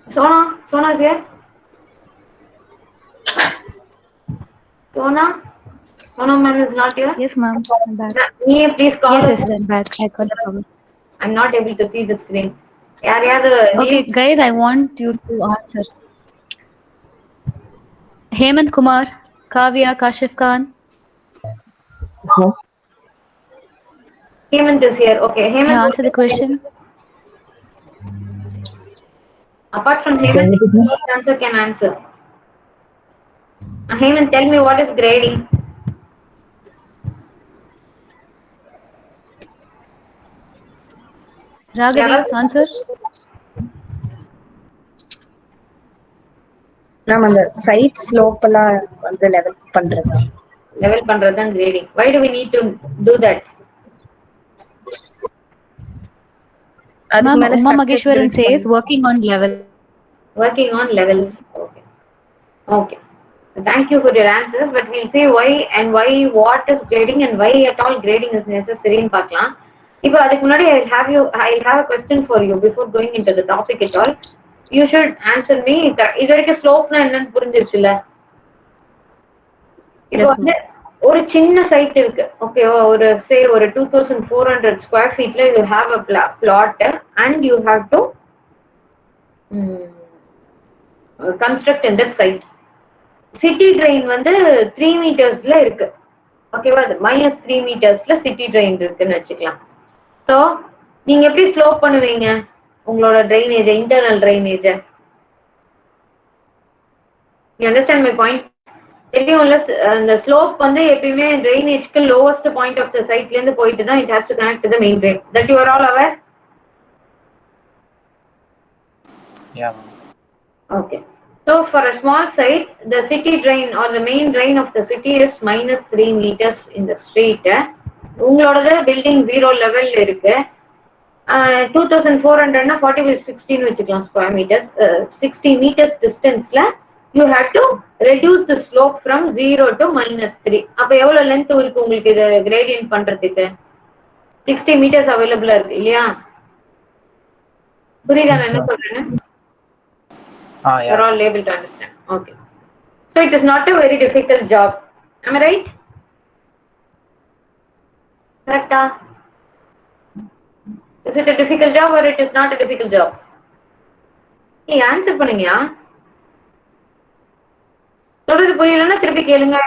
Sona is here. Sona ma'am is not here. Yes, ma'am. I'm back. Please call Yes, us. yes, I'm back. I got the problem. I'm not able to see the screen. ಯಾರ್ಯಾರು Okay, name? guys, I want you to answer. Hemant Kumar, Kavya, Kashif Khan. Hemant is here. Okay, Can you Hemant. answer the question? Apart from Can you Hemant, repeat me? any answer can answer. Hemant, tell me what is grading? Ragavi, யாராவது answer. Ma'am அந்த side slope எல்லாம் வந்து level பண்றதா? level பண்றது தான் grading. Why do we need to do that? அதுக்கு Ma'am, மேல Uma structures Mageshwaran build says பண்ண. working on level. Working on levels. Okay. Okay. Thank you for your answers, but we'll see why and why what is grading and why at all grading is necessary in பார்க்கலாம். இப்போ அதுக்கு முன்னாடி I'll have a question for you before going into the topic at all. You should answer me. இது வரைக்கும் ஸ்லோப்னா என்னன்னு புரிஞ்சிருச்சுல்ல? இப்போ S வந்து ma'am. ஒரு சின்ன சைட் இருக்கு ஓகேவா ஒரு சே ஒரு 2400 ஸ்கொயர் ஃபீட்ல you have a plot and you have to construct in that site city drain வந்து 3 மீட்டர்ஸ்ல இருக்கு ஓகேவா அது -3 மீட்டர்ஸ்ல சிட்டி ட்ரெயின் இருக்குன்னு வச்சுக்கலாம் ஸோ நீங்க எப்படி ஸ்லோப் பண்ணுவீங்க உங்களோட drainage internal drainage you understand my point தெரியும்ல அந்த ஸ்லோப் வந்து எப்பயுமே ட்ரைனேஜ்க்கு லோவஸ்ட் பாயிண்ட் ஆஃப் த சைட்ல இருந்து போயிட்டு தான் it has to connect to the main drain that you are all our Yeah. okay so for a small site the city drain or the main drain of the city is -3 meters in the street உங்களோடது building 0 லெவல்ல இருக்கு 2400 40/16 வச்சுக்கலாம் square metres 60 meters டிஸ்டன்ஸ்ல you have to reduce the slope from 0 to -3 அப்ப எவ்வளவு length இருக்கு உங்களுக்கு இது gradient பண்றதுக்கு 60 meters அவைலபிளா இருக்கு இல்லையா புரியுதா நான் Yes, என்ன ma'am. சொல்றேன்னு Yeah. you're all able to understand okay so it is not a very difficult job am I right correct is it a difficult job or it is not a difficult job hey answer பண்ணுங்கயா சொல்றது புரியலன்னா திருப்பி கேளுங்க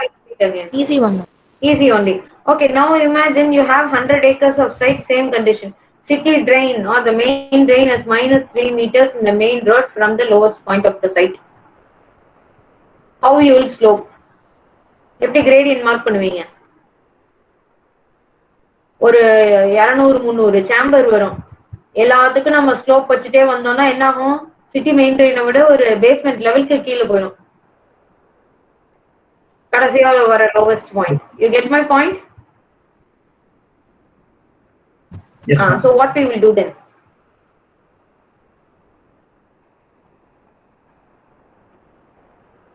Easy one. easy only okay now imagine you have 100 acres of site same condition city drain or the main drain is -3 meters in the main road from the lowest point of the site how you will slope எப்படி gradient mark பண்ணுவீங்க ஒரு 200-300 chamber வரும் எல்லாத்துக்கும் நம்ம slope வச்சுட்டே வந்தோம்னா என்ன ஆகும் சிட்டி மெயின் ட்ரெயினை விட ஒரு பேஸ்மெண்ட் லெவலுக்கு கீழே போயிடும் கடைசியா வர lowest point you get my point yes ma'am. so what we will do then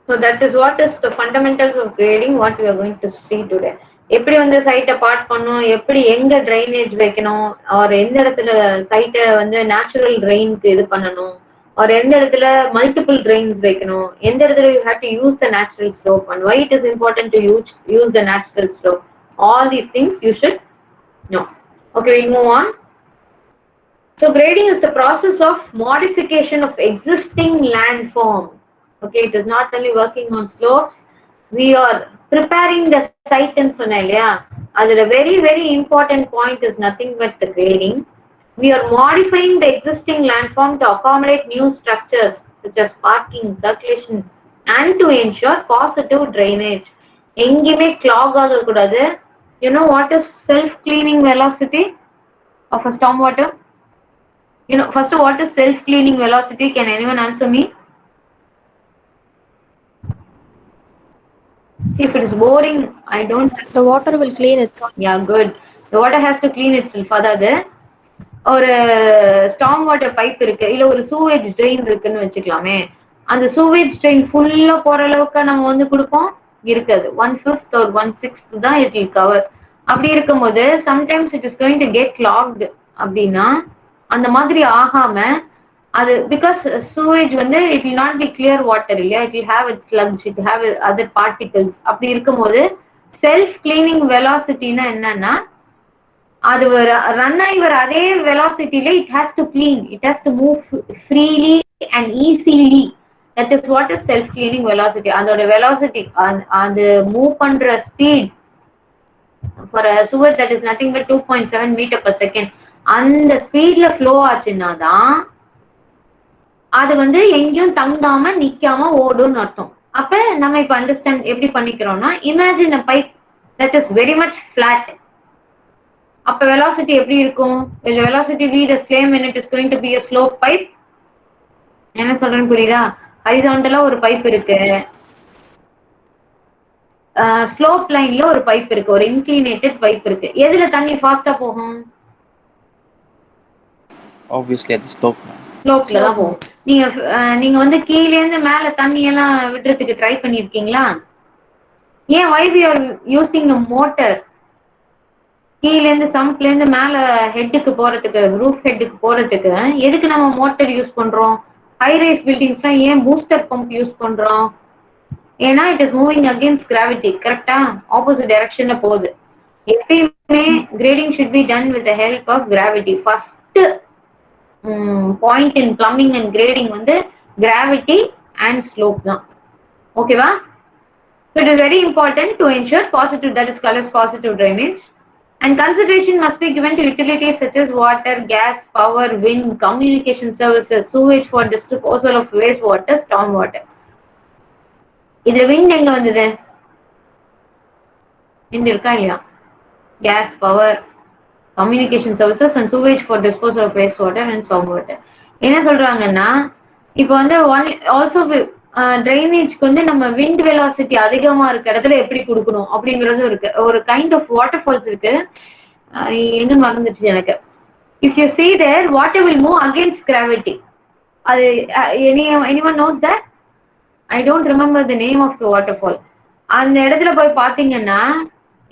so that is what is the fundamentals of grading what we are going to see today எப்படி வந்து சைட்டை part பண்ணும் எப்படி எங்க drainage வைக்கணும் ஒரு எந்த இடத்துல சைட்டை வந்து நேச்சுரல் ட்ரெயினுக்கு இது பண்ணணும் ஒரு எந்த இடத்துல மல்டிபிள் ட்ரெயின்ஸ் வைக்கணும் எந்த இடத்துல you have to use the natural slope and why it is important to use the natural slope all these things you should know okay will move on so grading is the process of modification of existing landform okay it is not only working on slopes we are preparing the site and சொன்னேன் இல்லையா அதுல very important point is nothing but the grading we are modifying the existing landform to accommodate new structures such as parking circulation and to ensure positive drainage எங்கேயுமே clog ஆக கூடாது you know what is self cleaning velocity of a storm water you know first what is self cleaning velocity can anyone answer me see if it is boring I don't The water will clean itself. yeah good the water has to clean itself அதாவது ஒரு storm water pipe இருக்கு இல்ல ஒரு sewage train இருக்குன்னு வச்சுக்கலாமே அந்த sewage train ஃபுல்லா போற அளவுக்கு நம்ம வந்து கொடுப்போம் இருக்காது 1/5 or 1/6 தான் இட் வில் கவர் அப்படி இருக்கும்போது sometimes it is going to get logged அப்படின்னா அந்த மாதிரி ஆகாம அது பிகாஸ் sewage வந்து it will not be clear water இல்லையா, it will have its sludge, it will have other particles. அப்படி இருக்கும்போது செல்ஃப் கிளீனிங் வெலாசிட்டினா என்னன்னா, அது ரன் ஆகி வர அதே வெலாசிட்டில it has to clean, it has to move freely and easily. That is what is self cleaning velocity. அதோட velocity, அது மூவ் பண்ற speed for a sewer that is nothing but 2.7 meter per second. அந்த ஸ்பீட்ல flow ஆச்சுன்னா தான் அது வந்து எங்கேயும் தங்காம நிக்காம ஓடும்னு அர்த்தம். அப்ப நம்ம இப்ப அண்டர்ஸ்டாண்ட் எப்படி பண்ணிக்கிறோம்னா, imagine a pipe that is very much flat. அப்ப velocity எப்படி இருக்கும்? velocity be the same when it is going to be a slope pipe. என்ன சொல்றேன்னு புரியுதா? ஹரிசாண்டலா ஒரு பைப் இருக்கு, ஸ்லோப் லைன்ல ஒரு பைப் இருக்கு, ஒரு இன்க்ளினேட்டட் பைப் இருக்கு. எதுல தண்ணி ஃபாஸ்டா போகும்? Obviously at the slope. ஸ்லோப்ல தான் போகும். நீங்க வந்து கீழே இருந்து மேல தண்ணி எல்லாம் விடுறதுக்கு ட்ரை பண்ணிருக்கீங்களா? ஏன் why we are using a motor? கீழே இருந்து சம்ப்ல இருந்து மேல ஹெட்டுக்கு போறதுக்கு, ரூஃப் ஹெட்டுக்கு போறதுக்கு எதுக்கு நம்ம மோட்டர் யூஸ் பண்றோம்? ஹை ரைஸ் பில்டிங்ஸ்லாம் ஏன் பூஸ்டர் பம்ப் யூஸ் பண்றோம்? ஏன்னா it is moving against gravity. கரெக்டா? ஆப்போசிட் டைரக்ஷன்ல போகுது. எப்பயுமே grading should be done with the help of gravity. First point in plumbing and grading வந்து கிராவிட்டி அண்ட் ஸ்லோப் தான். ஓகேவா? So it is very important to ensure positive, that is called as positive drainage. And consideration must be given to utilities such as water, gas, power, wind, communication services, sewage for disposal of wastewater, storm water. இதுல wind எங்க வந்தது? wind இருக்கா இல்லையா? gas, power, communication services and sewage for disposal of wastewater and storm water. என்ன சொல்றாங்கன்னா, இப்போ வந்து also ட்ரைனேஜ்க்கு வந்து நம்ம விண்ட் வெலாசிட்டி அதிகமா இருக்க இடத்துல எப்படி கொடுக்கணும் அப்படிங்கறதும் இருக்கு. ஒரு கைண்ட் ஆஃப் வாட்டர் ஃபால்ஸ் இருக்கு, எங்க மறந்துச்சு எனக்கு. If you see there, water will move against gravity. அது anyone knows that? I don't remember the name of the waterfall. அந்த இடத்துல போய் பாத்தீங்கன்னா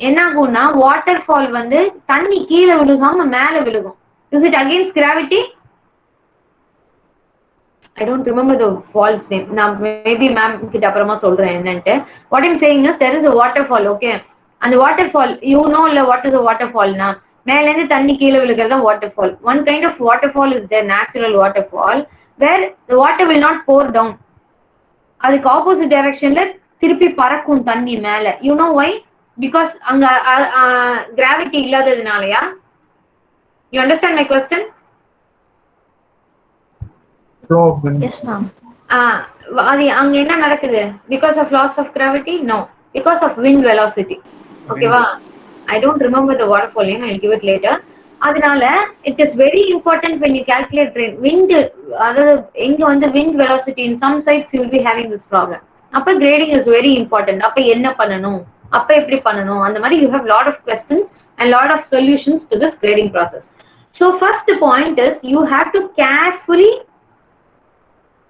என்ன ஆகும்னா, வாட்டர் ஃபால் வந்து தண்ணி கீழே விழுகாம மேல விழுகும். Is it against gravity? I don't remember the fall's name. நான் maybe ma'am கிட்ட அப்புறமா சொல்றேன் என்னன்ட்டு. What I'm saying is there is a waterfall, okay? அந்த waterfall, you know what is a waterfall na? மேல இருந்து தண்ணி கீழே விழுகிறது தான் waterfall. One kind of waterfall is the natural waterfall where the water will not pour down. அதுக்கு opposite டைரக்ஷன்ல திருப்பி பறக்கும் தண்ணி மேல. You know why? Because அங்க gravity இல்லாததுனாலயா? You understand my question? Yes, ma'am. அது அங்க என்ன நடக்குது? Because of loss of gravity? No. Because of wind velocity. ஓகேவா? I don't remember the waterfall name. I'll give it later. அதனால it is very important when you calculate wind, அதாவது எங்க வந்து wind velocity in some sites you will be having this problem. அப்ப grading is very important. அப்ப என்ன பண்ணணும்? அப்ப எப்படி பண்ணணும்? அந்த மாதிரி you have lot of questions and lot of solutions to this grading process. So first point is you have to carefully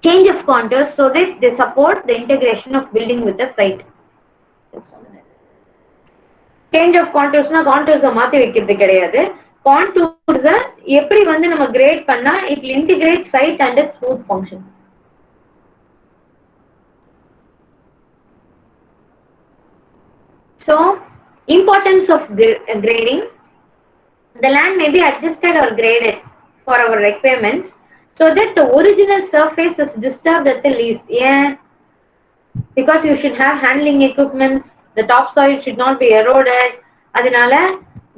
change of contours so that they support the integration of building with the site. Change of contours na contours மாத்தி வைக்கிறது கிடையாது. Contours எப்படி வந்து நம்ம great பண்ணா it will integrate site and its smooth function. So importance of grading. The land may be adjusted or graded for our requirements so that the original surface is disturbed at the least. Yeah, because you should have handling equipments, the topsoil should not be eroded. Adinala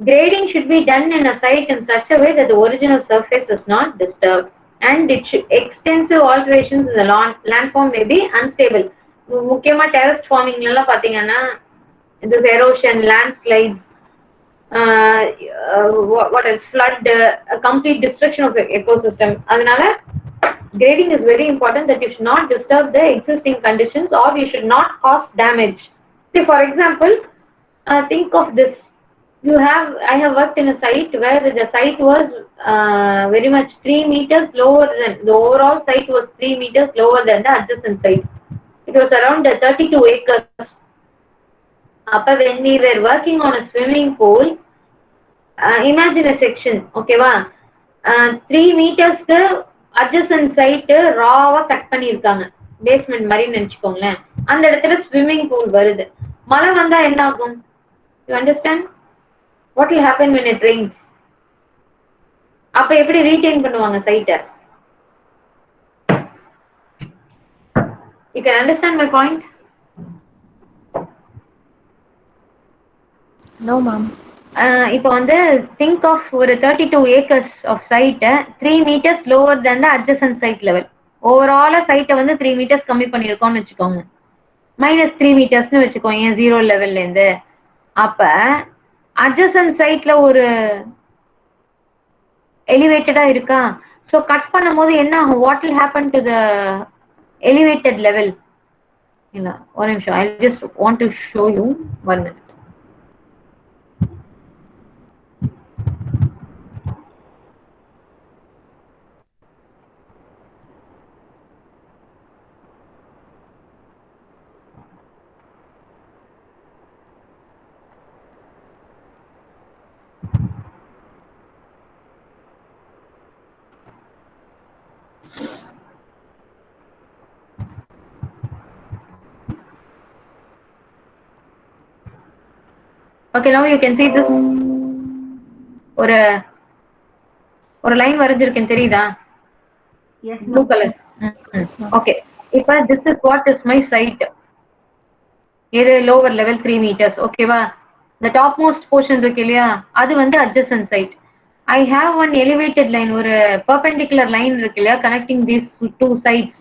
grading should be done in a site in such a way that the original surface is not disturbed, and it should extensive alterations in the landform may be unstable. முக்கியமா terraced farming la pathina this erosion, landslides, what else, flood, a complete destruction of the ecosystem. Adinala grading is very important, that you should not disturb the existing conditions or you should not cause damage. See, for example, think of this. I have worked in a site where the site was very much 3 meters lower than, the overall site was 3 meters lower than the adjacent site. It was around 32 acres. When we were working on a swimming pool, imagine a section, okay va, 3 meters adjacent side ராவா cut பண்ணியிருக்காங்க, basement மாதிரி நினைச்சுக்கோங்களேன். அந்த இடத்துல swimming pool வருது. மழை வந்தா என்ன ஆகும்? You understand what will happen when it rains? அப்ப எப்படி ரீடைன் பண்ணுவாங்க சைட்டை? You can understand my point? No, ma'am. இப்போ வந்து திங்க் ஆஃப் ஒரு 32 acres ஆஃப் சைட்டை 3 meters lower than the adjacent site level. ஓவராலா சைட்டை வந்து 3 meters கம்மி பண்ணியிருக்கோம்னு வச்சுக்கோங்க, -3 metersனு வச்சுக்கோங்க 0 லெவல்லேருந்து. அப்ப adjacent சைட்ல ஒரு எலிவேட்டடா இருக்கா, ஸோ கட் பண்ணும்போது என்ன ஆகும்? What will happen to the elevated level? இல்ல ஒரு நிமிஷம், I just want to show you 1 minute. Okay, now you can see this. ஒரு லைன் வரைஞ்சிருக்கேன், தெரியுதா? Yes, blue colour. ஓகே, இப்போ this is what is my site. இது lower level 3 meters. ஓகேவா? the topmost portion இருக்கு இல்லையா, அது வந்து adjacent site. I have one elevated line, ஒரு perpendicular line இருக்கு இல்லையா, connecting these two sides.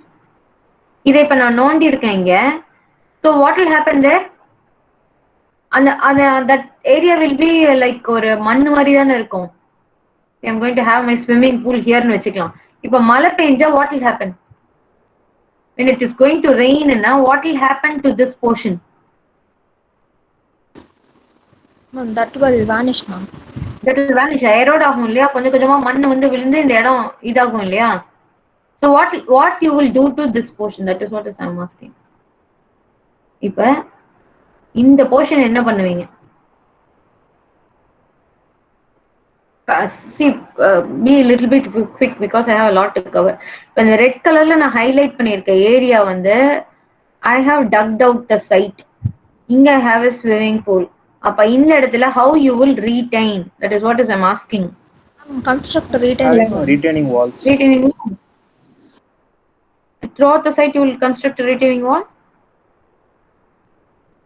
இதை இப்ப நான் நோண்டி இருக்கேன் இங்க. So what will happen there? that area will be like ஒரு மண் மாதிரி தானே இருக்கும். I'm going to have my swimming pool here னு வச்சுக்கலாம். இப்ப மழை பெஞ்சா what will happen? When it is going to rain, what will happen to this portion? Ma'am, that will vanish, ma'am. That will vanish. Erode ஆகும் இல்லையா, கொஞ்சம் கொஞ்சமா மண் வந்து விழுந்து இந்த இடம் இதாகும் இல்லையா. So what you will do to this portion? That is what is I'm asking. இப்ப இந்த போர்ஷன் என்ன பண்ணுவீங்க? See, be a little bit quick because I have a lot to cover. இப்ப இந்த ரெட் கலர்ல நான் ஹைலைட் பண்ணியிருக்க ஏரியா வந்து I have dug out the site. இங்க I have a swimming pool. அப்ப இந்த இடத்துல how you will retain? That is what is I'm asking. Construct a retaining wall. Retaining walls. Retaining wall. Throughout the site you will construct a retaining wall?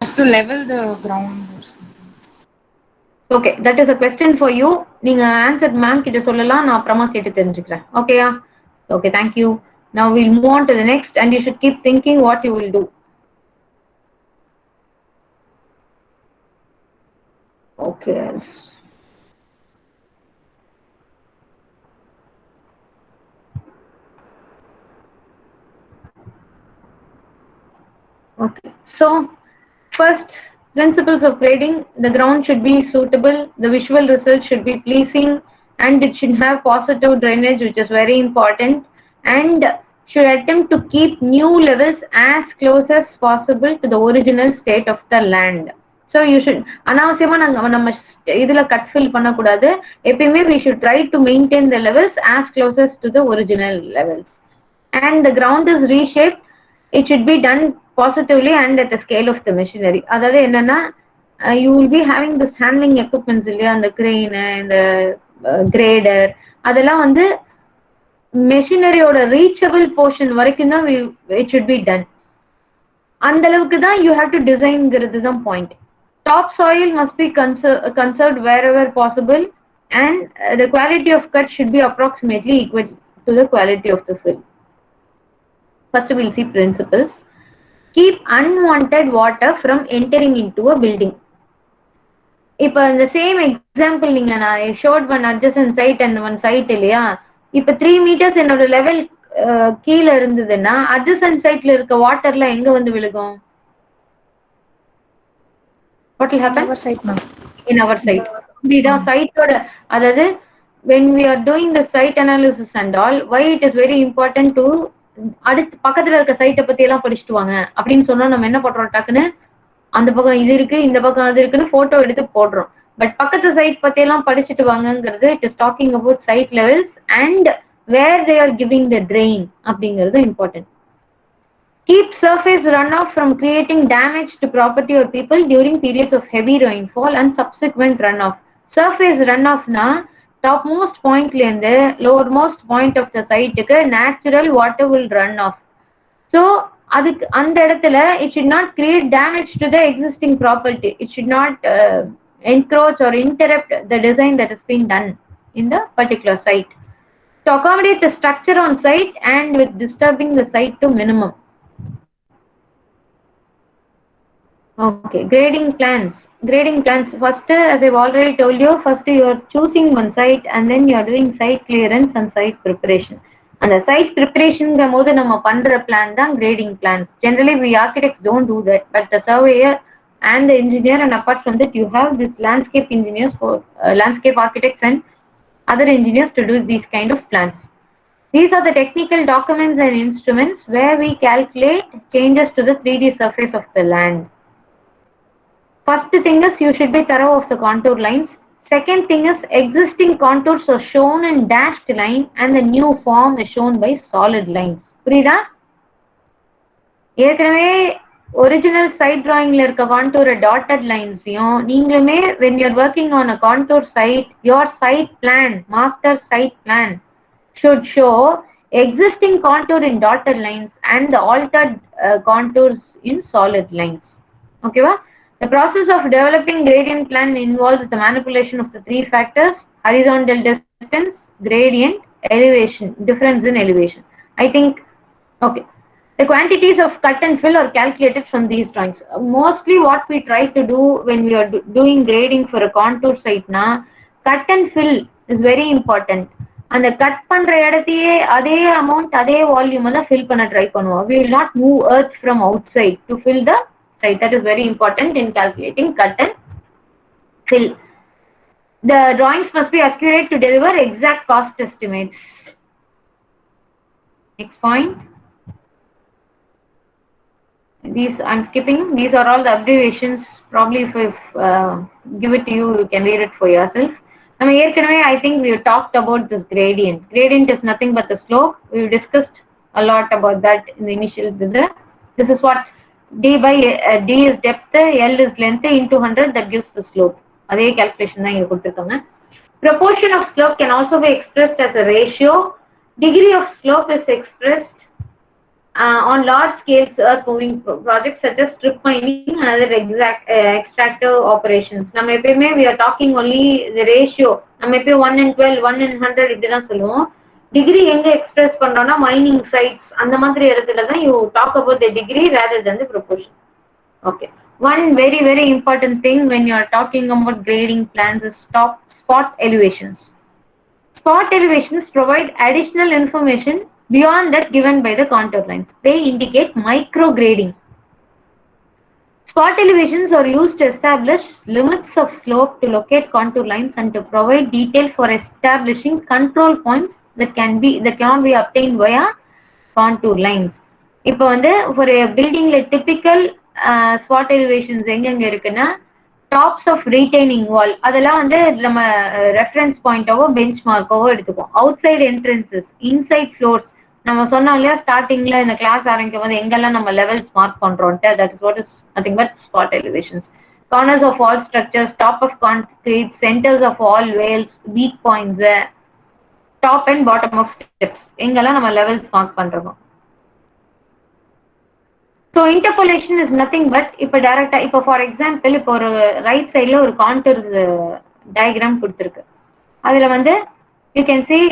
Have to level the ground or something. Okay, that is a question for you. நீங்க answer ma'am கிட்ட சொல்லலாம், நான் அப்புறமா கேட்டு தெரிஞ்சுக்கிறேன். ஓகேயா? Okay, thank you. Now we'll move on to the next and you should keep thinking what you will do. Okay. Okay, so first, principles of grading: the ground should be suitable, the visual result should be pleasing, and it should have positive drainage, which is very important, and should attempt to keep new levels as close as possible to the original state of the land. So you should அனாவசியமா நம்ம இதுல cut fill பண்ணக்கூடாது. எப்பயுமே we should try to maintain the levels as closest to the original levels. And the ground is reshaped. It should be done positively and at the scale of the machinery. அதாவது என்னன்னா, you will be having this handling equipments இல்லையா, அந்த crane, இந்த grader, அதெல்லாம் வந்து மெஷினரியோட reachable portion வரைக்கும் தான் it should be done. அந்த அளவுக்கு தான் you have to designங்கிறது தான் point. Top soil must be conserved wherever possible, and the quality of cut should be approximately equal to the quality of the fill. First we'll see principles. Keep unwanted water from entering into a building. இப்போ இந்த same example நீங்க நான் ஷோட் one adjacent site and one site இல்லையா, இப்போ 3 meters என்னோட level கீழே இருந்ததுன்னா adjacent siteல இருக்க வாட்டர்ல எங்க வந்து விழுகும்? What will happen? Our site, ma'am. In our site. இதுதான் சைட்டோட, அதாவது when we are doing the site analysis and all, why it is very important to அடுத்து பக்கத்துல இருக்க சைட்டை பத்தி எல்லாம் படிச்சுட்டு வாங்க அப்படின்னு சொன்னா நம்ம என்ன பண்றோம், டக்குன்னு அந்த பக்கம் இது இருக்கு இந்த பக்கம் அது இருக்குன்னு போட்டோ எடுத்து போடுறோம். பட் பக்கத்து சைட் பத்தி எல்லாம் படிச்சுட்டு வாங்கங்கிறது it is talking about site levels and where they are giving the drain அப்படிங்கிறது important. Keep surface runoff from creating damage to property or people during periods of heavy rainfall and subsequent runoff. Surface runoff na topmost point la irundhu lowermost point of the site ku natural water will run off. So அதுக்கு அந்த இடத்துல it should not create damage to the existing property. It should not encroach or interrupt the design that has been done in the particular site. To accommodate the structure on site and with disturbing the site to minimum. Okay, grading plans. Grading plans. First, as I've already told you, first you are choosing one site and then you are doing site clearance and site preparation. And the site preparation போது நம்ம பண்ற plan தான் grading plans. Generally, we architects don't do that, but the surveyor and the engineer, and apart from that, you have this landscape engineers for landscape architects and other engineers to do these kind of plans. These are the technical documents and instruments where we calculate changes to the 3D surface of the land. First thing is you should be thorough of the contour lines. Second thing is existing contours are shown in dashed line and the new form is shown by solid lines. புரியுதா? ஏற்கனவே original side டிராயிங்ல இருக்க contour dotted லைன்ஸ்லயும் நீங்களுமே when you are working on a contour site, your site plan, master site plan should show existing contour in dotted lines and the altered contours in solid lines. Okay va? The process of developing gradient plan involves the manipulation of the three factors: horizontal distance, gradient, elevation, difference in elevation. I think, okay. The quantities of cut and fill are calculated from these drawings. Mostly what we try to do when we are doing grading for a contour site na, cut and fill is very important. And the cut பண்ற இடத்தையே அதே amount அதே volume தான் fill பண்ண try பண்ணுவோம். We will not move earth from outside to fill the site. That is very important in calculating cut and fill. The drawings must be accurate to deliver exact cost estimates. Next point. These I'm skipping. These are all the abbreviations. Probably if give it to you, you can read it for yourself. I mean, I think we talked about this gradient. Gradient is nothing but the slope. We've discussed a lot about that in the initial. This is what d by d is depth, l is length into 100. That gives the slope. Adhe calculation தான் இங்க கொடுத்திருக்காங்க. Proportion of slope can also be expressed as a ratio. Degree of slope is expressed on large scales earth moving projects such as strip mining and other extractive operations. நம்ம எப்பயுமே we are talking only the ratio. நம்ம எப்பயும் 1 in 12, 1 in 100 இப்படிதான் சொல்லுவோம். Degree எங்க express பண்றோம்னா mining sites அந்த மாதிரி இடத்துல தான் you talk about the degree rather than the proportion. Okay. One very very important thing when you are talking about grading plans is spot elevations. Spot elevations provide additional information beyond that given by the contour lines. They indicate micrograding. Spot elevations are used to establish limits of slope, to locate contour lines, and to provide detail for establishing control points that cannot be obtained via contour lines. இப்போ வந்து for a building like typical spot elevations எங்க இருக்குன்னா tops of retaining wall அதெல்லாம் வந்து நம்ம reference point ஓ benchmark ஓ எடுத்துப்போம். Outside entrances, inside floors, நம்ம சொன்னோம் இல்லையா ஸ்டார்டிங்ல இந்த கிளாஸ் ஆரம்பிக்கும் போது எங்கெல்லாம் நம்ம லெவல்ஸ் மார்க் பண்றோம்ட்டு, that is what is nothing but spot elevations. Corners of all structures, top of concrete, centers of all walls, weak points, top and bottom of steps, எங்கெல்லாம் நம்ம லெவல்ஸ் மார்க் பண்றோம். So interpolation is nothing but இப்போ டைரக்டா இப்போ for example இப்போ ஒரு right சைட்ல ஒரு கான்டூர் டயக்ராம் கொடுத்திருக்கு. அதுல வந்து you can see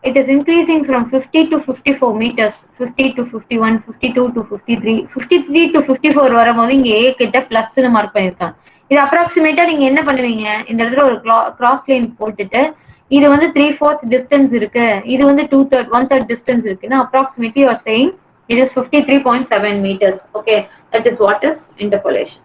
it is increasing from 50 to 54 meters, 50 to 51, 52 to 53, 53 to 54 வரும்போது இங்க A கிட்ட பிளஸ்னு மார்க் பண்ணிருக்காங்க. இது அப்ராக்சிமேட்டா நீங்க என்ன பண்ணுவீங்க, இந்த இடத்துல ஒரு கிராஸ் லைன் போட்டுட்டு இது வந்து 3/4 டிஸ்டன்ஸ் இருக்கு, இது வந்து 2/3 1/3 டிஸ்டன்ஸ் இருக்குன்னா approximately you are saying it is 53.7 meters. Okay, that is what is interpolation.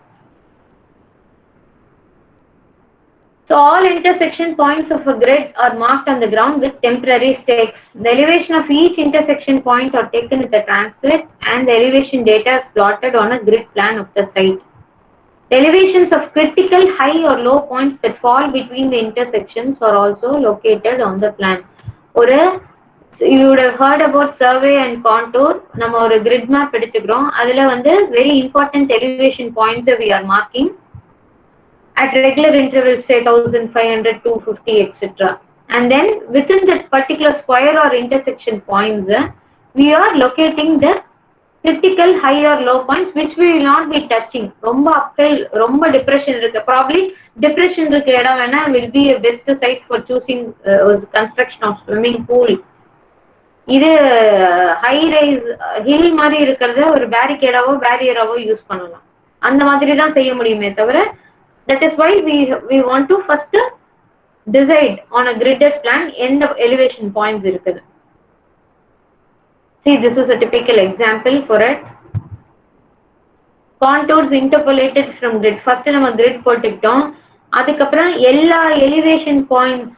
So all intersection points of a grid are marked on the ground with temporary stakes. The elevation of each intersection point are taken with the transit and the elevation data is plotted on a grid plan of the site. The elevations of critical high or low points that fall between the intersections are also located on the plan. ஒரு you would have heard about survey and contour. நம்ம ஒரு grid map எடுத்துக்கிறோம். அதுல வந்து very important elevation points we are marking at regular intervals, say 1500, 250, etc. And then within that particular square or intersection points, we are locating the critical high or low points which we will not be touching. ரொம்ப uphill, ரொம்ப depression இருக்கு. Probably depression இருக்க இடம் வேணா will be a best site for choosing construction of swimming pool. இது high rise hill மாதிரி இருக்கிறத ஒரு பேரிகேடாவோ பேரியராவோ யூஸ் பண்ணலாம். அந்த மாதிரி தான் செய்ய முடியுமே தவிர, that is why we want to first decide on a gridded plan எந்த elevation points இருக்குது. See, this is a typical example for it. Contours interpolated from grid. First நம்ம grid போட்டுக்கிட்டோம். அதுக்கப்புறம் எல்லா elevation points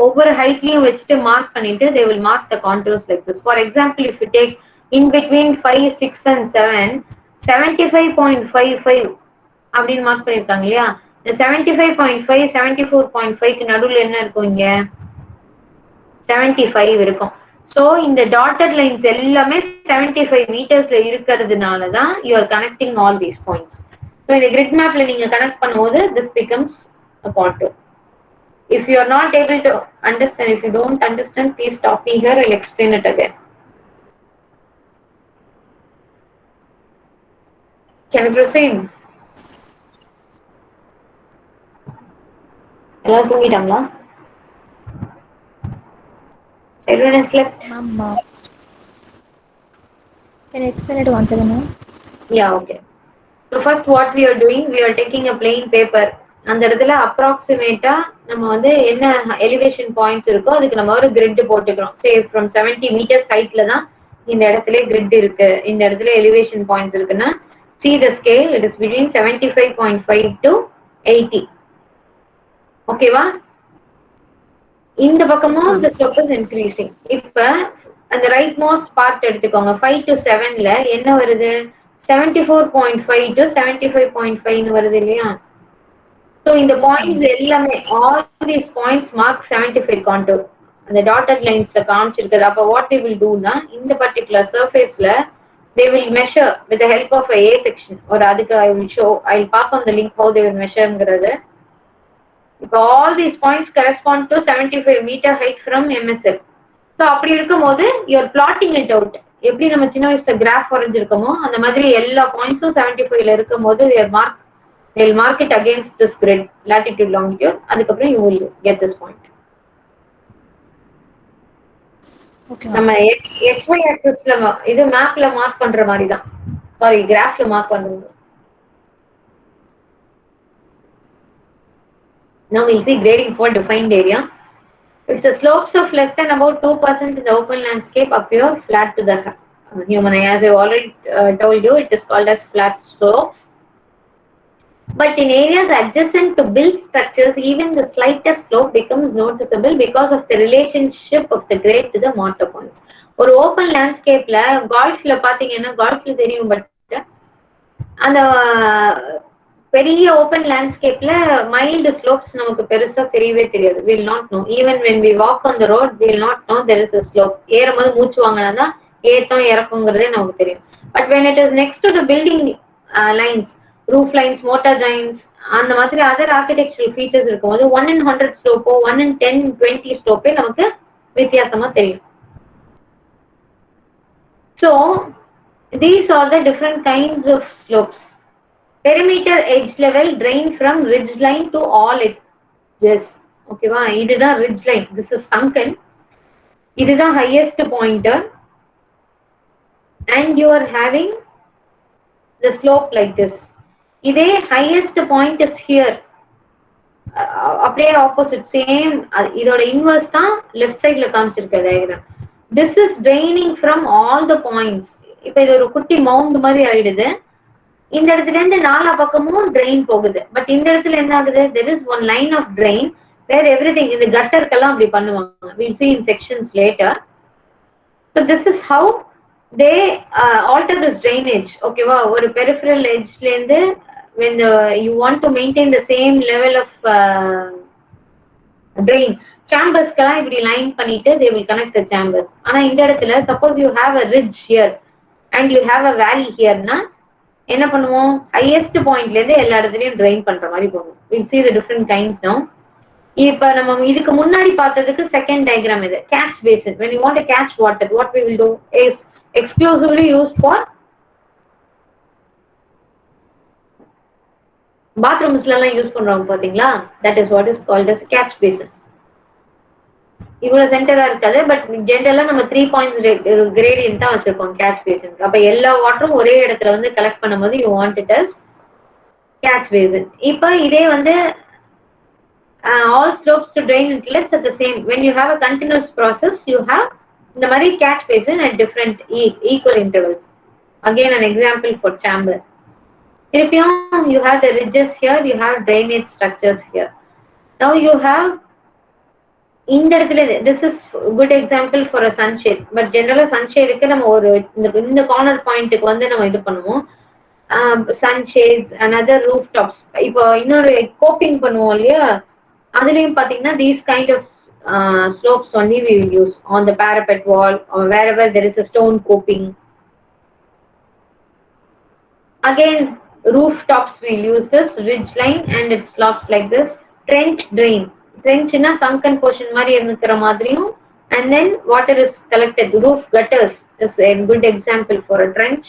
ஒவ்வொரு ஹைட்லயும் வச்சுட்டு மார்க் பண்ணிட்டு they will mark the contours like this. For example, if you take in between 5, 6 and 7, 75.55 அப்படின்னு mark பண்ணிருக்காங்க இல்லையா? இந்த 75.5, 74.5க்கு நடுவில் என்ன இருக்கும்? இங்க 75 இருக்கும். So இந்த dotted lines எல்லாமே 75 மீட்டர்ஸ்ல இருக்கிறதுனால தான் you are connecting all these points. So இந்த grid mapல நீங்க கனெக்ட் பண்ணும்போது this becomes a contour. If you are not able to understand, if you don't understand, please stop me here. I'll explain it again. Can we proceed? எல்லாரும் தூங்கிட்டாங்களா? Everyone has slept? Ma'am, can you explain it once again, ma'am? Yeah, okay. So first what we are doing, we are taking a plain paper. அந்த இடத்துல அப்ராக்சிமேட்டா நம்ம வந்து என்ன elevation points இருக்கோ அதுக்கு நம்ம ஒரு கிரிட் போட்டுக்கிறோம். சே ஃப்ரம் 70 மீட்டர்ஸ் ஹைட்ல தான் இந்த இடத்துல கிரிட் இருக்கு, இந்த இடத்துல எலிவேஷன் பாயிண்ட்ஸ் இருக்குன்னா see the scale, it is between 75.5 to 80. ஓகேவா? இந்த பக்கமும் the slope is increasing. இப்ப அந்த ரைட் மோஸ்ட் பார்ட் எடுத்துக்கோங்க. 5 to 7ல என்ன வருது? 74.5 to 75.5 வருது இல்லையா? So in the points எல்லாமே all these points mark 75 contour. அந்த dotted lines ல காமிச்சிருக்குது. அப்ப what they will do னா இந்த particular surface ல they will measure with the help of a section. or அதுக்கு I will show, I will pass on the link how they will measureங்கிறது. இப்போ all these points correspond to 75 meter height from MSL. So அப்படி இருக்கும்போது you are plotting it out. எப்படி நம்ம சின்ன வயசுல graph வரைஞ்சிருக்கோமோ அந்த மாதிரி எல்லா பாயிண்ட்ஸும் 75ல இருக்கும்போது they will mark it against this grid, latitude, longitude. அதுக்கப்புறம் you will get this point. Okay. நம்ம XY axisல இது மேப்ல மார்க் பண்ற மாதிரி தான். சாரி, கிராஃப்ல மார்க் பண்றது. Now we'll see grading for defined area. If the slopes of less than about 2% in the open landscape appear flat to the human eye, as I already told you, it is called as flat slopes. But in areas adjacent to built structures, even the slightest slope becomes noticeable because of the relationship of the grade to the mortar points. ஒரு open லேண்ட்ஸ்கேப்ல கால்ஃப்ல பாத்தீங்கன்னா, கால்ஃப்ல தெரியும், but அந்த பெரிய open லேண்ட்ஸ்கேப்ல mild slopes நமக்கு பெருசா தெரியவே தெரியாது. we will not know. Even when we walk on the road, we will not know there is a slope. ஏறும்போது மூச்சு வாங்கினாதான் ஏத்தம் இறக்குங்கிறதே நமக்கு தெரியும். But when it is next to the building lines, roof lines, mortar joints, அந்த மாதிரி other architectural features இருக்கும்போது 1 in 100 ஸ்லோப்போ 1 in 10, 20 ஸ்லோப்பே நமக்கு வித்தியாசமா தெரியும். So these are the different kinds of slopes. Perimeter edge level drain from ridge line to all edges. ஓகேவா? இதுதான் ridge line. This is sunken. இதுதான் highest pointer. And you are having the slope like this. இதே highest point is here. அப்படியே opposite same இதோட inverse தான் left சைட்ல காமிச்சிருக்க diagram. This is draining from all the points. இப்ப இது ஒரு குட்டி மவுண்ட் மாதிரி ஆயிடுது. இந்த இடத்துல இருந்து நாலா பக்கமும் ட்ரெயின் போகுது. பட் இந்த இடத்துல என்ன ஆகுது? there is one line of drain where everything, இந்த கட்டர்க்கெல்லாம் அப்படி பண்ணுவாங்க. we'll see in sections later. So this is how they alter this drainage. ஓகேவா? ஒரு peripheral edgeல இருந்து when you want to maintain the same level of drain chambers-க்கெல்லாம் இப்படி line பண்ணிட்டு they will connect the chambers. ஆனா இந்த இடத்துல suppose you have a ridge here and you have a valley here னா என்ன பண்ணுவோம், ஹையஸ்ட் பாயிண்ட்ல இருந்து எல்லா இடத்துலயும் ட்ரெயின் பண்ற மாதிரி போகும். we'll see the different kinds now. இப்ப நம்ம இதுக்கு முன்னாடி பார்த்ததுக்கு செகண்ட் டயக்ராம் இது catch basin. when you want to catch water what we will do is exclusively used for பாத்ரூம்ஸ்ல எல்லாம் யூஸ் பண்றோம் பாத்தீங்களா, that is what is called as catch basin. இவ்வளவு சென்டரா இருக்காது, பட் ஜென்ரலா நம்ம 3 பாயிண்ட்ஸ் கிரேடியன்ட் தான் வச்சிருப்போம் கேட்ச் பேசின். அப்ப எல்லா வாட்டரும் ஒரே இடத்துல வந்து கலெக்ட் பண்ணும்போது you want it as catch basin. இப்ப இதே வந்து all slopes to drain inlets at the same when you have a continuous process you have இந்த மாதிரி catch basin at different equal intervals. Again an example for chamber. திருப்பியும் you have the ridges here, you have drainage structures here. Now you have இந்த இடத்துல this is good example for a sunshade, but generally sunshade-க்கு நம்ம ஒரு இந்த corner point-க்கு வந்து நம்ம இது பண்ணுவோம் sunshades and other rooftops. இப்போ இன்னொரு coping பண்ணுவோம் இல்லையா, அதுலயும் பாத்தீங்கன்னா these kind of slopes only we will use on the parapet wall or wherever there is a stone coping. Again rooftops we will use this ridge line and it slopes like this. Trench drain, trench na sunken portion mari irukra madriyum and then water is collected. Roof gutters is a good example for a trench.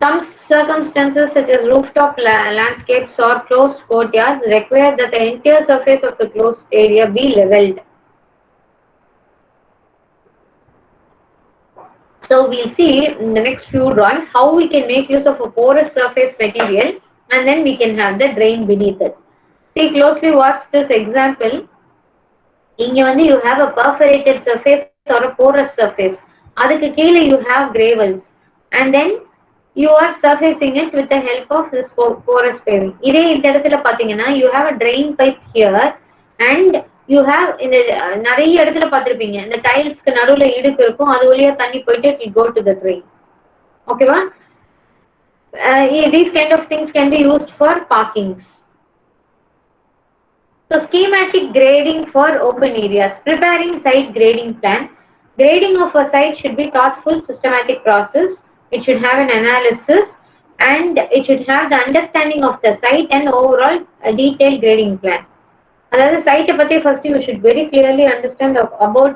Some circumstances such as rooftop landscapes or closed courtyards require that the entire surface of the closed area be leveled. So we'll see in the next few drawings how we can make use of a porous surface material and then we can have the drain beneath it. See closely watch this example. இங்க வந்து you have a perforated surface or a porous surface. அதுக்கு கீழே you have gravels and then you are surfacing it with the help of this porous paving. இதே இந்த இடத்துல பாத்தீங்கன்னா you have a drain pipe here and you have இந்த நிறைய இடத்துல பார்த்திருப்பீங்க இந்த டைல்ஸ்க்கு நடுவுல இடுக்கு இருக்கும், அது வழியா தண்ணி போயிட்டு it will go to the drain. ஓகேவா? These kind of things can be used for parkings. So schematic grading for open areas. Preparing site grading plan. Grading of a site should be thoughtful, systematic process. It should have an analysis and it should have the understanding of the site and overall a detailed grading plan. அதாவது சைட்டை பத்தி first you should very clearly understand about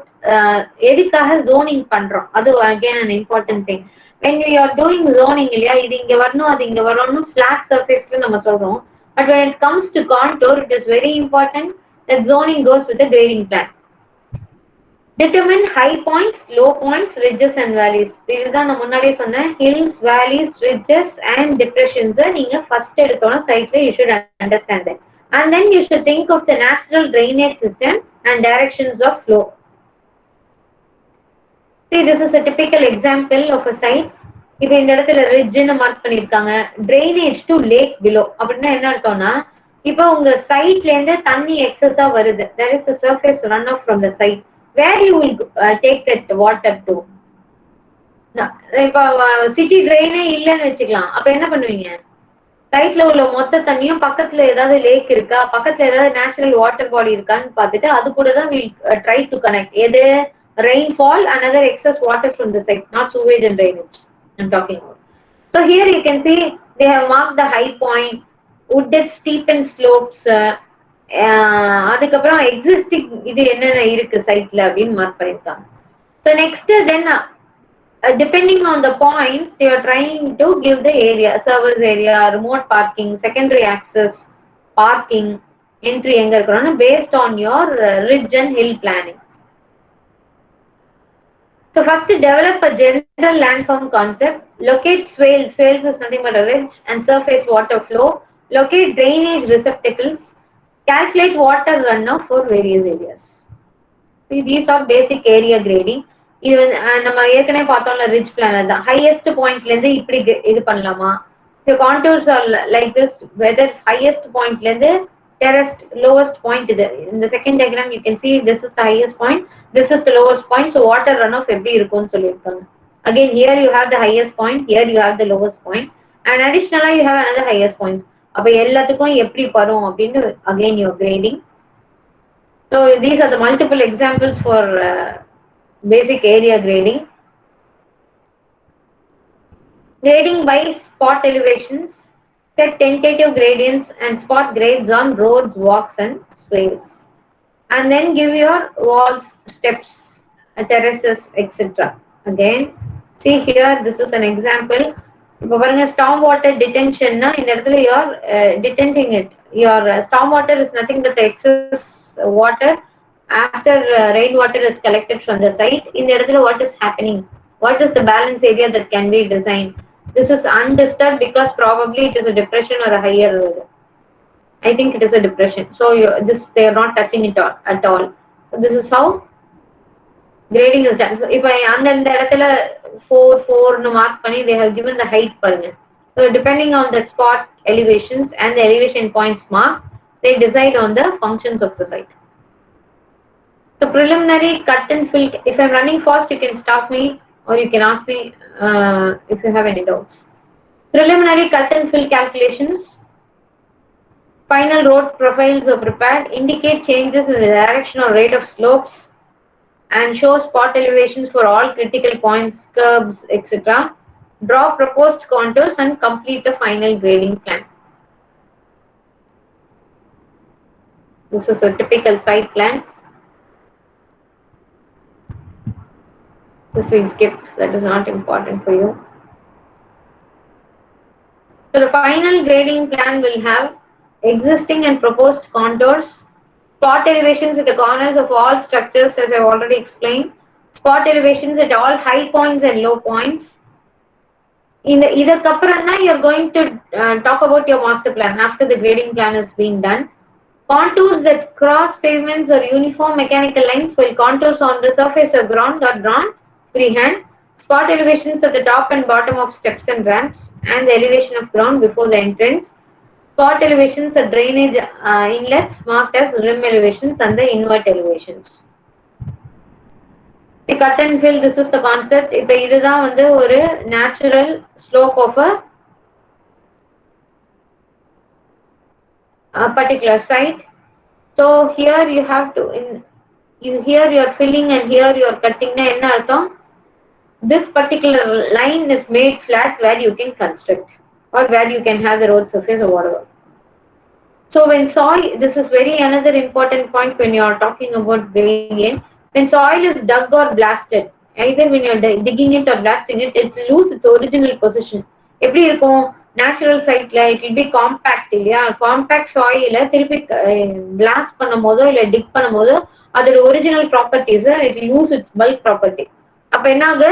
எதுக்காக zoning பண்றோம், அது again an important thing. when you are doing zoning இல்லையா, இது இங்க வரணும் அது இங்க வரணும்னு flat surfaceல நம்ம சொல்றோம், but when it comes to contour it is very important that zoning goes with the grading plan. Determine high points, low points, ridges and valleys. இதுதான் நான் முன்னாடியே சொன்னேன், hills, valleys, ridges and depressions நீங்க first எடுத்தோம்னா சைட்ல you should understand that. And then you should think of the natural drainage system and directions of flow. See, this is a typical example of a site. இப்போ இந்த இடத்துல ரிட்ஜ்னு mark பண்ணிருக்காங்க, drainage to lake below. அப்படின்னா என்ன அர்த்தம்னா, இப்போ உங்க சைட்ல இருந்து தண்ணி எக்ஸஸா வருது, there is a surface runoff from the site. Where you will take that water to? இப்போ சிட்டி ட்ரெயினே இல்லைன்னு வச்சுக்கலாம், அப்ப என்ன பண்ணுவீங்க, சைட்ல உள்ள மொத்த தண்ணியும் பக்கத்துல ஏதாவது லேக் இருக்கா, பக்கத்துல ஏதாவது நேச்சுரல் வாட்டர் பாடி இருக்கான்னு பார்த்துட்டு அது கூட தான் we try to connect. எது rainfall and other excess water from the site, not sewage and drainage I'm talking about. So here you can see they have marked the high point, wooded steepened slopes, அதுக்கப்புறம் existing இது என்னென்ன இருக்கு சைட்ல அப்படின்னு mark பண்ணிருக்காங்க. So next then depending on the points they are trying to give the area, service area, remote parking, secondary access, parking, entry எங்க இருக்கணும் based on your ridge and hill planning. So first develop a general landform concept. Locate swales is nothing but a ridge and surface water flow. Locate drainage receptacles. Calculate water runoff for various areas. See, these are basic area grading. இது நம்ம ஏற்கனவே பார்த்தோம்ல ridge planar தான், highest பாயிண்ட்ல இருந்து இப்படி இது பண்ணலாமா, the contours are like this, whether highest point la irundhu terraced lowest point இது in the second diagram you can see this is the highest point, this is the lowest point, so water runoff எப்படி இருக்கும்னு சொல்லிருக்காங்க. Again here you have the highest point, here you have the lowest point and additionally you have another highest point. அப்ப எல்லாத்துக்கும் எப்படி வரும் அப்படினு again you are grading. So these are the multiple examples for basic area grading. Grading by spot elevations. Set tentative gradients and spot grades on roads, walks and swales. And then give your walls, steps, terraces, etc. Again, see here, this is an example. இப்போ பாருங்க storm water detention னா இந்த இடத்துல you are detenting it. Your storm water is nothing but the excess water after rainwater is collected from the site. இந்த இடத்துல what is happening? What is the balance area that can be designed? This is undisturbed because probably it is a depression or a higher. I think it is a depression. So they are not touching it at all. So this is how grading is done. So if I அந்த இடத்துல 4 னு mark பண்ணி they have given the height பாருங்க. So depending on the spot elevations and the elevation points marked, they decide on the functions of the site. So preliminary cut and fill. If I'm running fast, you can stop me or you can ask me if you have any doubts. Preliminary cut and fill calculations. Final road profiles are prepared, indicate changes in the direction or rate of slopes, and show spot elevations for all critical points, curbs, etc. Draw proposed contours and complete the final grading plan. This is a typical site plan. This we'll skip, that is not important for you. So the final grading plan will have existing and proposed contours, spot elevations at the corners of all structures as I've already explained, spot elevations at all high points and low points. In the either kaprana you're going to talk about your master plan after the grading plan has been done. Contours that cross pavements or uniform mechanical lines, while contours on the surface of ground are drawn freehand. Spot elevations at the top and bottom of steps and ramps and the elevation of ground before the entrance. Spot elevations at drainage inlets marked as rim elevations and the invert elevations. The cut and fill, this is the concept. இப்போ இதுதான் வந்து ஒரு natural slope of a particular site. So here you have to, here you are filling and here you are cutting. Na enna artham? This particular line is made flat where you can construct or where you can have the road surface or whatever. So when soil, this is very another important point when you are talking about grading. When soil is dug or blasted, either when you are digging it or blasting it, it will lose its original position. எப்படி இருக்கும் natural சைட்ல it will be compact இல்லையா, compact சாயில திருப்பி blast பண்ணும் போதோ இல்ல tick பண்ணும் போதோ அதோட original properties it will lose it's bulk property. அப்ப என்ன ஆகுது,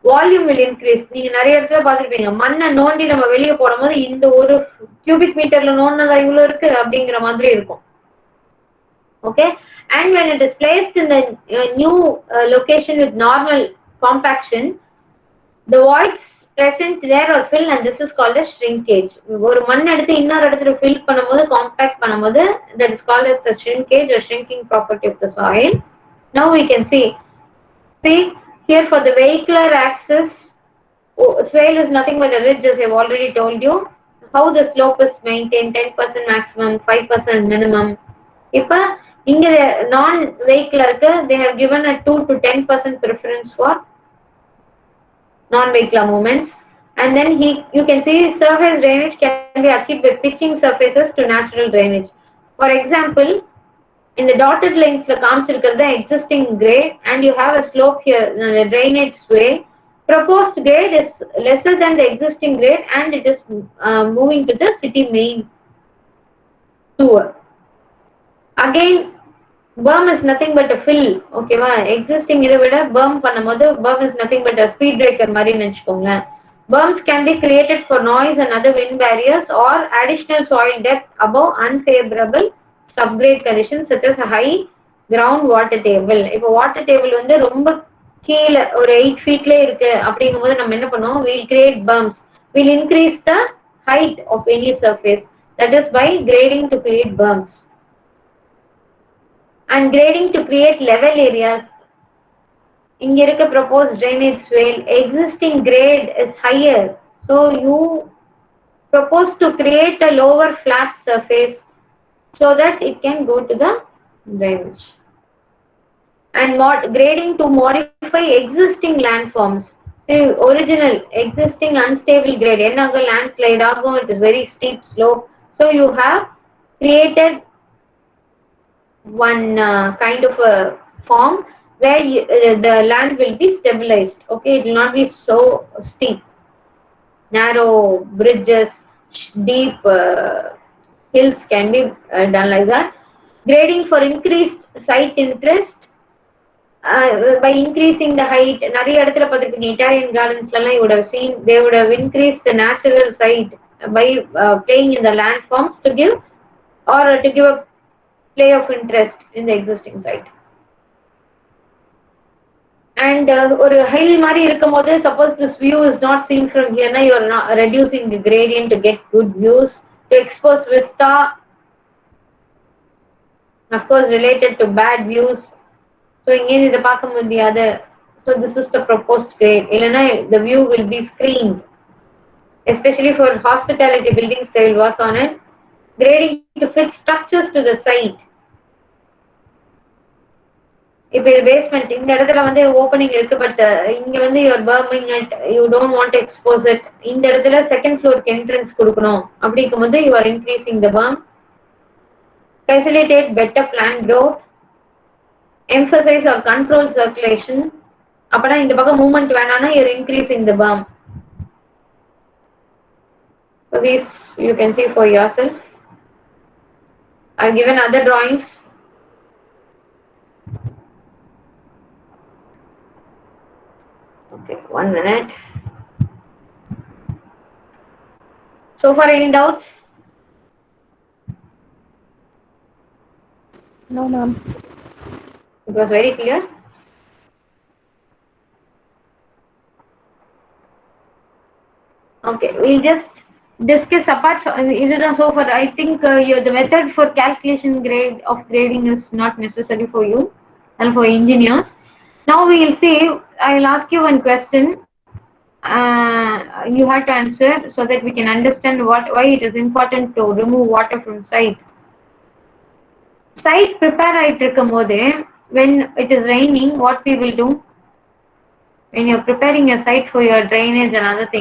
வால்யூம் வில் இன்க்ரீஸ். நீங்க நிறைய இடத்துல பாத்துருப்பீங்க, மண்ணை நோண்டி நம்ம வெளியே போடும் போது இந்த ஒரு கியூபிக் மீட்டர்ல நோண்டினதா இவ்வளவு இருக்கு அப்படிங்கிற மாதிரி இருக்கும். Okay, and when it is placed in the new location with normal compaction, the voids present there are fill and this is called as shrinkage. ஒரு மண் எடுத்து இன்னொரு இடத்துல fill பண்ணும்போது compact பண்ணும்போது that is called as the shrinkage or shrinking property of the soil. Now we can see here for the vehicular access, swale is nothing but a ridge as I have already told you. How the slope is maintained, 10% maximum, 5% minimum. இப்ப இங்க non vehicular they have given a 2 to 10% preference for non-vehicular movements, and then you can see surface drainage can be achieved by pitching surfaces to natural drainage. For example, in the dotted lines la kaamichirukradha existing grade and you have a slope here, the drainage swale. Proposed grade is lesser than the existing grade and it is moving to the city main sewer. Again, berm is nothing but a fill. Okay va, existing இதை விட berm பண்ணும்போது berm is nothing but a speed breaker மாதிரி நினைச்சுக்கோங்க. Berms can be created for noise and other wind barriers or additional soil depth above unfavorable subgrade conditions such as a high ground water table. இப்போ water table வந்து ரொம்ப கீழே ஒரு 8 feetல இருக்கு அப்படிங்கும்போது நம்ம என்ன பண்ணுவோம், we'll create berms. We'll increase the height of any surface, that is by grading to create berms. And grading to create level areas. இங்க இருக்க proposed drainage swale, existing grade is higher, so you propose to create a lower flat surface so that it can go to the drainage. And grading to modify existing landforms. See, original existing unstable grade ennaga landslide agum, it is very steep slope, so you have created one kind of a form where the land will be stabilized. Okay, it will not be so steep. Narrow bridges, deep hills can be done like that. Grading for increased site interest. By increasing the height, நிறைய இடத்துல பார்த்திருப்பீங்க Italian gardens எல்லாம் you would have seen they would have increased the natural site by playing in the landforms to give a play of interest in the existing site. And ஒரு hill மாதிரி இருக்கும்போது suppose this view is not seen from here, you are not reducing the gradient to get good views, to expose vista, of course related to bad views. So இங்கே இதை பார்க்க முடியாது. So this is the proposed grade. இல்லைன்னா the view will be screened. Especially for hospitality buildings, they will work on it. Grading to fit structures to the site. இப்போ இது basement, இந்த இடத்துல வந்து ஓப்பனிங் இருக்கு, பட் இங்க வந்து you're forming it, you don't want to expose it. இந்த இடத்துல செகண்ட் ஃப்ளோருக்கு என்ட்ரன்ஸ் கொடுக்கணும், அப்படி இருக்கும்போது you are increasing the form. Facilitate better plan growth. Emphasize or control circulation. அப்பனா இந்த பக்கம் மூவ்மெண்ட் வேணாம்னா you are increasing the berm. So these you can see for yourself. I have given other drawings. Okay, 1 minute. So far, any doubts? No, ma'am. It was very clear. Okay, we'll just discuss apart from so far. I think the method for calculation of grading is not necessary for you and for engineers. Now we will see. I will ask you one question. You have to answer so that we can understand why it is important to remove water from site. Site prepare ஆயிட்டிருக்கும்போது, when it is raining, what we will do? When you are preparing a site for your drainage and other things,